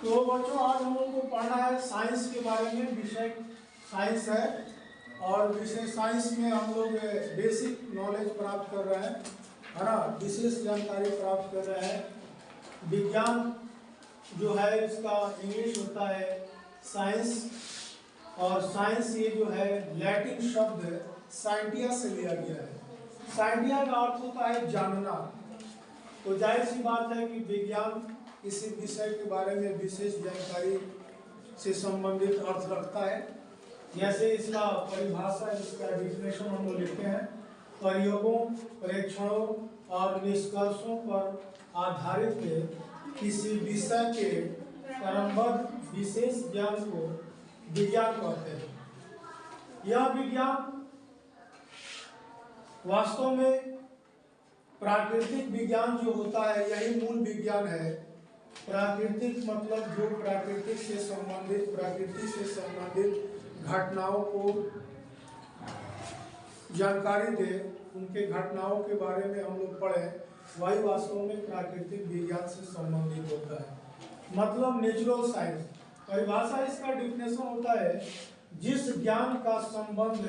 तो बच्चों आज हम लोग को पढ़ना है साइंस के बारे में। विषय साइंस है और विषय साइंस में हम लोग बेसिक नॉलेज प्राप्त कर रहे हैं, है ना, विशेष जानकारी प्राप्त कर रहे हैं। विज्ञान जो है इसका इंग्लिश होता है साइंस, और साइंस ये जो है लैटिन शब्द साइंटिया से लिया गया है। साइंटिया का अर्थ होता है जानना। तो जाहिर सी बात है कि विज्ञान किसी विषय के बारे में विशेष जानकारी से संबंधित अर्थ रखता है। जैसे इसका परिभाषा, इसका डिफिनेशन हम लोग लिखते हैं, प्रयोगों, परीक्षणों और निष्कर्षों पर आधारित किसी विषय के क्रमबद्ध विशेष ज्ञान को विज्ञान कहते हैं। यह विज्ञान वास्तव में प्राकृतिक विज्ञान जो होता है यही मूल विज्ञान है। प्राकृतिक मतलब जो प्रकृति से संबंधित घटनाओं को जानकारी दे, उनके घटनाओं के बारे में हम लोग पढ़ें, वही वास्तव में प्राकृतिक विज्ञान से संबंधित होता है। मतलब नेचुरल साइंस। परिभाषा इसका डिफिनेशन होता है जिस ज्ञान का संबंध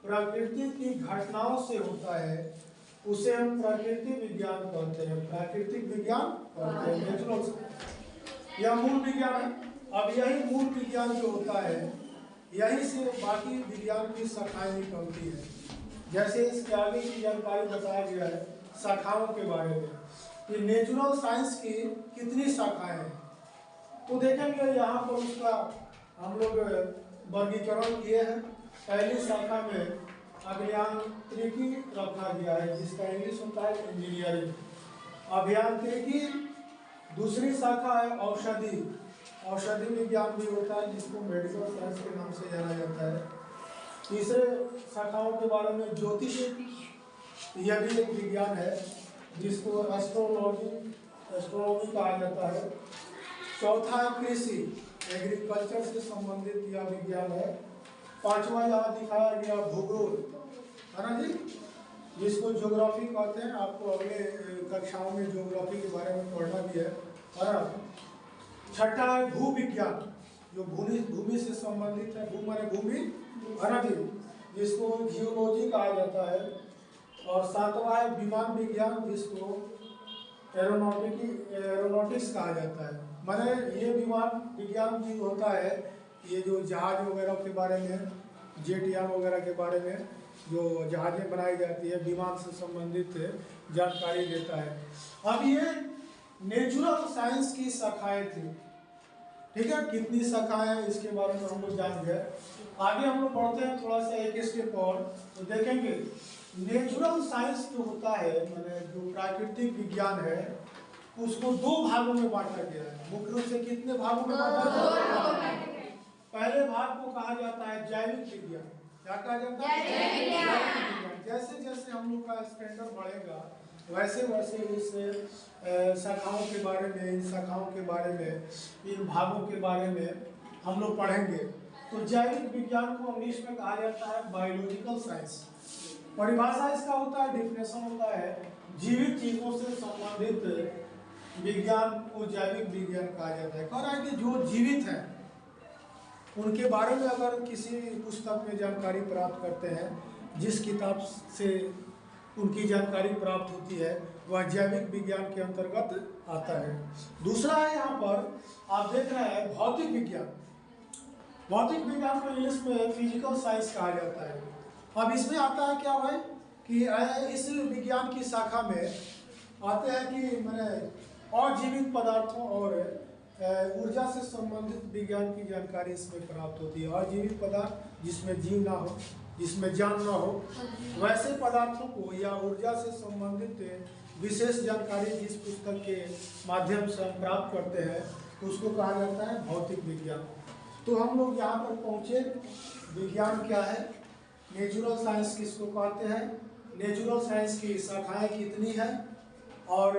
प्रकृति की घटनाओं से होता है उसे हम प्राकृतिक विज्ञान कहते हैं। प्राकृतिक विज्ञान कहते हैं, नेचुरल साइंस। यह मूल विज्ञान है। अब यही मूल विज्ञान जो होता है यही से बाकी विज्ञान की शाखाएं निकलती है। जैसे इसके आगे की जानकारी बताया गया है शाखाओं के बारे में कि नेचुरल साइंस की कितनी शाखाएं हैं। तो देखेंगे यहाँ पर उसका हम लोग वर्गीकरण किए हैं। पहली शाखा में अभियांत्रिकी रखा गया है, जिसका इंग्लिश होता है इंजीनियरिंग, अभियांत्रिकी। दूसरी शाखा है औषधि विज्ञान भी होता है, जिसको मेडिकल साइंस के नाम से जाना जाता है। तीसरे शाखाओं के बारे में ज्योतिष, यह भी एक विज्ञान है जिसको एस्ट्रोनॉमी कहा जाता है। चौथा है कृषि, एग्रीकल्चर से संबंधित यह विज्ञान है। पांचवा यहाँ दिखाया गया भूगोल, है ना जी, जिसको ज्योग्राफी कहते हैं। आपको अगले कक्षाओं में ज्योग्राफी के बारे में पढ़ना भी है ना। छठा है भू विज्ञान, जो भूमि से संबंधित है। भू माने भूमि, है ना जी, जिसको जियोलॉजी कहा जाता है। और सातवां है विमान विज्ञान, जिसको एरोनॉटिक्स कहा जाता है। माने ये विमान विज्ञान भी होता है, ये जो जहाज वगैरह के बारे में, जेट यान वगैरह के बारे में जो जहाजें बनाई जाती है, विमान से संबंधित जानकारी देता है। अब ये नेचुरल साइंस की शाखाएं थी, ठीक है। कितनी शाखाएं हैं इसके बारे में हम लोग जान गए। आगे हम लोग बढ़ते हैं थोड़ा सा एक स्टेप और, तो देखेंगे नेचुरल साइंस जो होता है, माने जो प्राकृतिक विज्ञान है, उसको दो भागों में बांटा गया है। मुख्य रूप से कितने भागों में बांटा गया है? पहले भाग को कहा जाता है जैविक विज्ञान। क्या कहा जाता है? जैविक विज्ञान। जैसे जैसे हम लोग का स्टैंडर्ड बढ़ेगा वैसे वैसे इस शाखाओं के बारे में, इन शाखाओं के बारे में, इन भागों के बारे में हम लोग पढ़ेंगे। तो जैविक विज्ञान को इंग्लिश में कहा जाता है बायोलॉजिकल साइंस। परिभाषा इसका होता है, डिफिनेशन होता है जीवित चीजों से संबंधित विज्ञान को जैविक विज्ञान कहा जाता है। कह रहा है कि जो जीवित है उनके बारे में अगर किसी पुस्तक में जानकारी प्राप्त करते हैं, जिस किताब से उनकी जानकारी प्राप्त होती है, वह जैविक विज्ञान के अंतर्गत आता है। दूसरा है यहाँ पर आप देख रहे हैं भौतिक विज्ञान। भौतिक विज्ञान को इंग्लिश में फिजिकल साइंस कहा जाता है। अब इसमें आता है क्या भाई कि इस विज्ञान की शाखा में आते हैं कि मैंने अजीवित पदार्थों और ऊर्जा से संबंधित विज्ञान की जानकारी इसमें प्राप्त होती है। अजीवित पदार्थ जिसमें जीव ना हो, जिसमें जान ना हो, वैसे पदार्थों को या ऊर्जा से संबंधित विशेष जानकारी जिस पुस्तक के माध्यम से हम प्राप्त करते हैं उसको कहा जाता है भौतिक विज्ञान। तो हम लोग यहाँ पर पहुँचे, विज्ञान क्या है, नेचुरल साइंस किसको कहते हैं, नेचुरल साइंस की शाखाएँ कितनी है और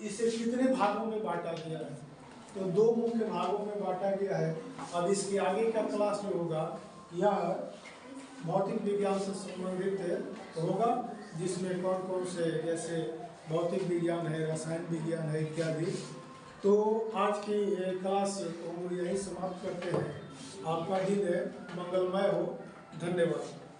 इसे कितने भागों में बांटा गया है। तो दो मुख्य भागों में बांटा गया है। अब इसके आगे का क्लास जो होगा यह भौतिक विज्ञान से संबंधित होगा, जिसमें कौन कौन से, जैसे भौतिक विज्ञान है, रसायन विज्ञान है इत्यादि, तो आज की ये क्लास हम यहीं समाप्त करते हैं। आपका दिन मंगलमय हो। धन्यवाद।